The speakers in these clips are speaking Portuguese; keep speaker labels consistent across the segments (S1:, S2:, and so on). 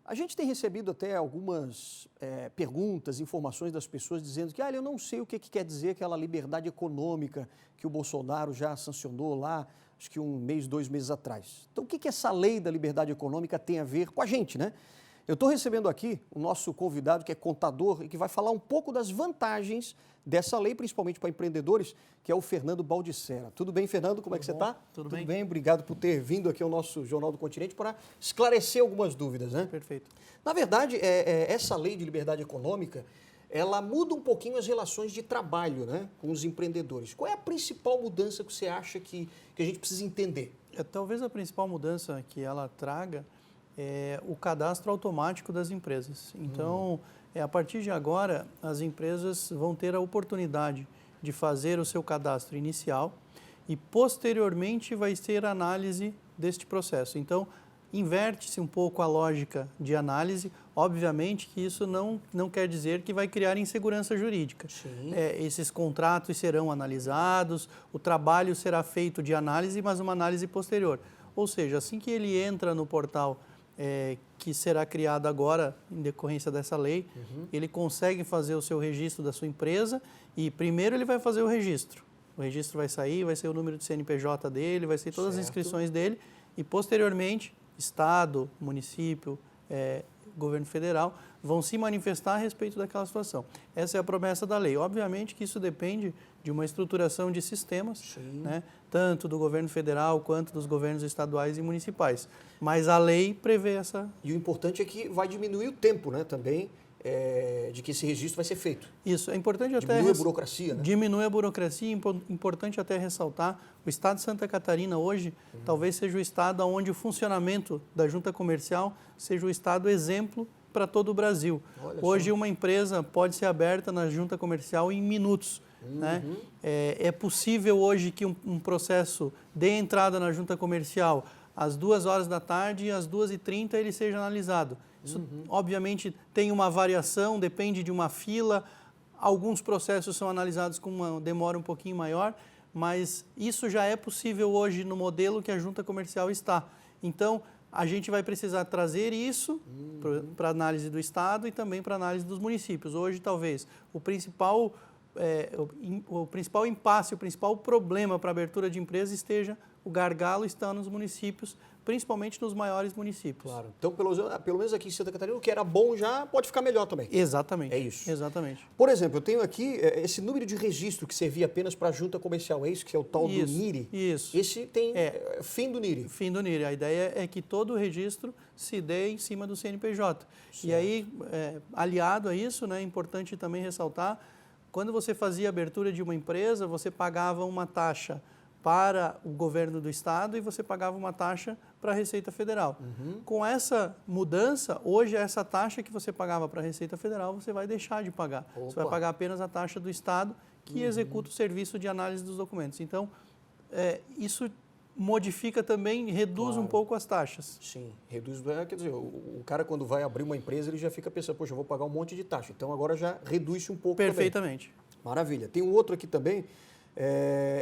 S1: A gente tem recebido até algumas perguntas, informações das pessoas dizendo que eu não sei o que quer dizer aquela liberdade econômica que o Bolsonaro já sancionou lá, acho que 1 mês, 2 meses atrás. Então, o que essa lei da liberdade econômica tem a ver com a gente, né? Eu estou recebendo aqui o nosso convidado, que é contador e que vai falar um pouco das vantagens dessa lei, principalmente para empreendedores, que é o Fernando Baldissera. Tudo bem, Fernando? Como é que você está?
S2: Tudo bem.
S1: Tudo bem, obrigado por ter vindo aqui ao nosso Jornal do Continente para esclarecer algumas dúvidas, né?
S2: Perfeito.
S1: Na verdade, essa lei de liberdade econômica, ela muda um pouquinho as relações de trabalho, né, com os empreendedores. Qual é a principal mudança que você acha que a gente precisa entender?
S2: Talvez a principal mudança que ela traga é o cadastro automático das empresas. Então, a partir de agora, as empresas vão ter a oportunidade de fazer o seu cadastro inicial e, posteriormente, vai ter análise deste processo. Então, inverte-se um pouco a lógica de análise. Obviamente que isso não quer dizer que vai criar insegurança jurídica. Esses contratos serão analisados, o trabalho será feito de análise, mas uma análise posterior. Ou seja, assim que ele entra no portal que será criado agora em decorrência dessa lei, ele consegue fazer o seu registro da sua empresa e primeiro ele vai fazer o registro. O registro vai sair, vai ser o número de CNPJ dele, vai ser todas as inscrições dele e posteriormente Estado, município, governo federal vão se manifestar a respeito daquela situação. Essa é a promessa da lei. Obviamente que isso depende de uma estruturação de sistemas, né, tanto do governo federal quanto dos governos estaduais e municipais. Mas a lei prevê essa...
S1: E o importante é que vai diminuir o tempo, né, também, de que esse registro vai ser feito.
S2: Isso, é importante até...
S1: Diminui a burocracia, né?
S2: Diminui a burocracia, importante até ressaltar, o estado de Santa Catarina hoje talvez seja o estado onde o funcionamento da junta comercial seja o estado exemplo para todo o Brasil. Hoje uma empresa pode ser aberta na junta comercial em minutos. Né? É possível hoje que um processo dê entrada na junta comercial às 2 horas da tarde e às 2h30 ele seja analisado. Isso, obviamente, tem uma variação, depende de uma fila. Alguns processos são analisados com uma demora um pouquinho maior, mas isso já é possível hoje no modelo que a junta comercial está. Então, a gente vai precisar trazer isso para análise do Estado e também para análise dos municípios. Hoje, talvez, o principal impasse, o principal problema para a abertura de empresa esteja, o gargalo está nos municípios, principalmente nos maiores municípios.
S1: Claro. Então, pelo menos aqui em Santa Catarina, o que era bom já pode ficar melhor também.
S2: Exatamente.
S1: É isso.
S2: Exatamente.
S1: Por exemplo, eu tenho aqui esse número de registro que servia apenas para a junta comercial, é isso que é o tal do NIRI?
S2: Isso.
S1: Esse tem fim do NIRI.
S2: Fim do NIRI. A ideia é que todo o registro se dê em cima do CNPJ. Certo. E aí, aliado a isso, né, é importante também ressaltar, quando você fazia a abertura de uma empresa, você pagava uma taxa para o governo do estado e você pagava uma taxa para a Receita Federal. Com essa mudança, hoje essa taxa que você pagava para a Receita Federal, você vai deixar de pagar. Você vai pagar apenas a taxa do estado que executa o serviço de análise dos documentos. Então, isso modifica também, reduz um pouco as taxas.
S1: Sim, reduz, quer dizer, o cara quando vai abrir uma empresa, ele já fica pensando, poxa, eu vou pagar um monte de taxa. Então agora já reduz um pouco.
S2: Perfeitamente.
S1: Também. Maravilha. Tem um outro aqui também,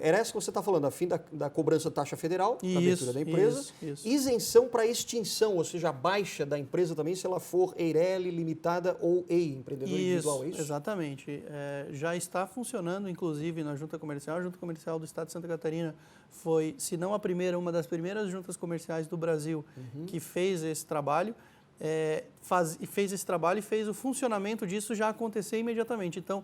S1: era essa que você está falando, a fim da cobrança taxa federal, para a abertura da empresa.
S2: Isso.
S1: Isenção para extinção, ou seja, a baixa da empresa também, se ela for EIRELI, limitada ou EI, empreendedor individual, é isso?
S2: Exatamente. Já está funcionando, inclusive, na Junta Comercial. A Junta Comercial do Estado de Santa Catarina foi, se não a primeira, uma das primeiras juntas comerciais do Brasil que fez esse trabalho. Fez esse trabalho e fez o funcionamento disso já acontecer imediatamente. Então,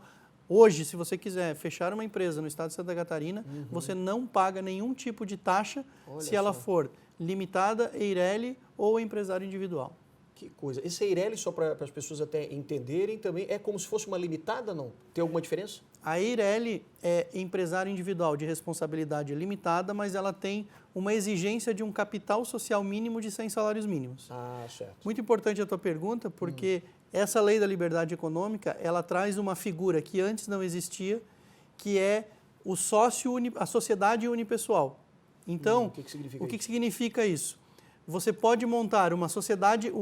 S2: hoje, se você quiser fechar uma empresa no estado de Santa Catarina, você não paga nenhum tipo de taxa se ela for limitada, EIRELI ou empresário individual.
S1: Que coisa. Esse EIRELI, só para as pessoas até entenderem também, é como se fosse uma limitada, não? Tem alguma diferença?
S2: A EIRELI é empresário individual de responsabilidade limitada, mas ela tem uma exigência de um capital social mínimo de 100 salários mínimos.
S1: Ah, certo.
S2: Muito importante a tua pergunta, porque essa lei da liberdade econômica, ela traz uma figura que antes não existia, que é o a sociedade unipessoal. Então, o que significa isso? Você pode montar uma sociedade,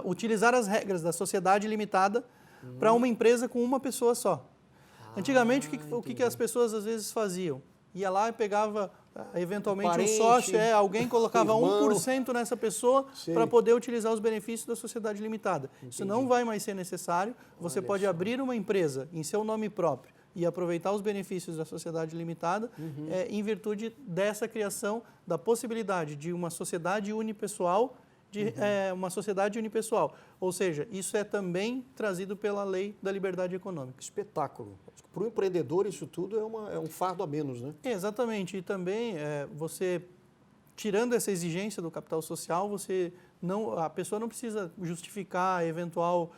S2: utilizar as regras da sociedade limitada para uma empresa com uma pessoa só. Antigamente, o que as pessoas às vezes faziam? Ia lá e pegava eventualmente
S1: Parente,
S2: um sócio, alguém colocava
S1: irmão.
S2: 1% nessa pessoa para poder utilizar os benefícios da sociedade limitada. Isso não vai mais ser necessário. Você pode abrir uma empresa em seu nome próprio e aproveitar os benefícios da sociedade limitada em virtude dessa criação da possibilidade de uma sociedade unipessoal, uma sociedade unipessoal. Ou seja, isso é também trazido pela lei da liberdade econômica.
S1: Espetáculo. Para o empreendedor isso tudo é um fardo a menos, né?
S2: Exatamente. E também você, tirando essa exigência do capital social, a pessoa não precisa justificar eventual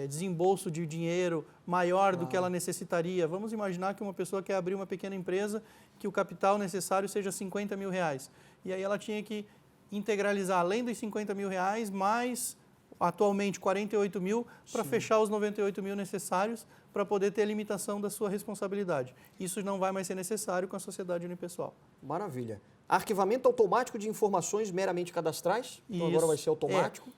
S2: desembolso de dinheiro maior do que ela necessitaria. Vamos imaginar que uma pessoa quer abrir uma pequena empresa, que o capital necessário seja 50 mil reais. E aí ela tinha que integralizar, além dos 50 mil reais, mais atualmente 48 mil, para fechar os 98 mil necessários para poder ter a limitação da sua responsabilidade. Isso não vai mais ser necessário com a sociedade unipessoal.
S1: Maravilha. Arquivamento automático de informações meramente cadastrais, então agora vai ser automático.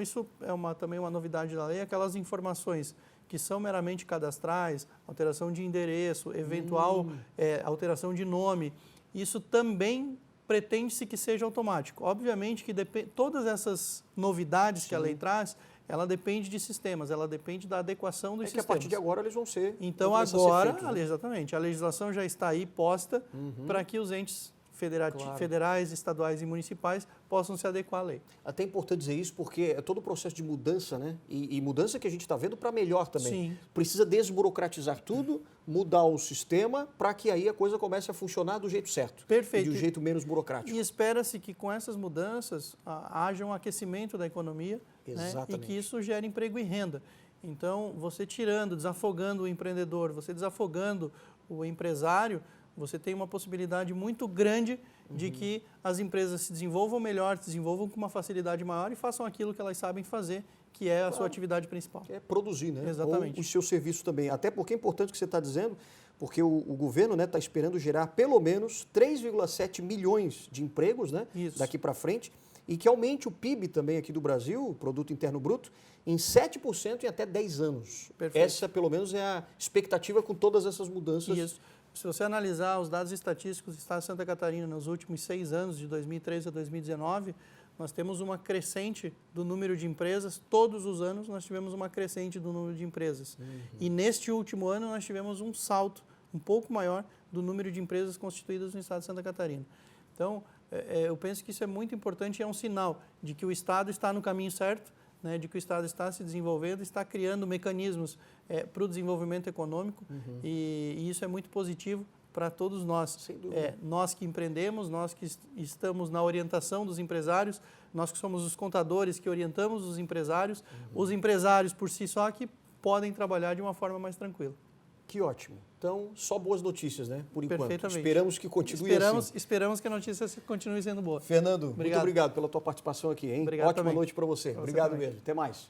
S2: Isso é também uma novidade da lei, aquelas informações que são meramente cadastrais, alteração de endereço, eventual alteração de nome, isso também pretende-se que seja automático. Obviamente que todas essas novidades que a lei traz, ela depende de sistemas, ela depende da adequação dos sistemas.
S1: Que a partir de agora eles vão ser...
S2: Então agora, exatamente, a legislação já está aí posta para que os entes federais, estaduais e municipais possam se adequar à lei.
S1: Até é importante dizer isso porque é todo o processo de mudança, né? E mudança que a gente está vendo para melhor também.
S2: Sim.
S1: Precisa desburocratizar tudo, mudar o sistema para que aí a coisa comece a funcionar do jeito certo.
S2: Perfeito.
S1: E do jeito menos burocrático.
S2: E espera-se que com essas mudanças haja um aquecimento da economia, né? E que isso gere emprego e renda. Então, você desafogando o empreendedor, você desafogando o empresário, você tem uma possibilidade muito grande de que as empresas se desenvolvam melhor, se desenvolvam com uma facilidade maior e façam aquilo que elas sabem fazer, que é a sua atividade principal.
S1: É produzir, né?
S2: Exatamente.
S1: Ou os seus serviços também. Até porque é importante o que você está dizendo, porque o governo está esperando gerar pelo menos 3,7 milhões de empregos, né? Daqui para frente, e que aumente o PIB também aqui do Brasil, o Produto Interno Bruto, em 7% em até 10 anos.
S2: Perfeito.
S1: Essa, pelo menos, é a expectativa com todas essas mudanças.
S2: Isso. Se você analisar os dados estatísticos do Estado de Santa Catarina nos últimos 6 anos, de 2013 a 2019, nós temos uma crescente do número de empresas. Todos os anos nós tivemos uma crescente do número de empresas. E neste último ano nós tivemos um salto um pouco maior do número de empresas constituídas no Estado de Santa Catarina. Então, eu penso que isso é muito importante e é um sinal de que o Estado está no caminho certo, né, de que o Estado está se desenvolvendo, está criando mecanismos para o desenvolvimento econômico e isso é muito positivo para todos nós.
S1: Sem dúvida.
S2: Nós que empreendemos, nós que estamos na orientação dos empresários, nós que somos os contadores que orientamos os empresários por si só que podem trabalhar de uma forma mais tranquila.
S1: Que ótimo. Então, só boas notícias, né? Por enquanto.
S2: Perfeitamente.
S1: Esperamos que continue assim.
S2: Esperamos que a notícia continue sendo boa.
S1: Fernando, muito obrigado pela tua participação aqui, hein?
S2: Obrigado
S1: Ótima
S2: também.
S1: noite para você. Obrigado mesmo. Até mais.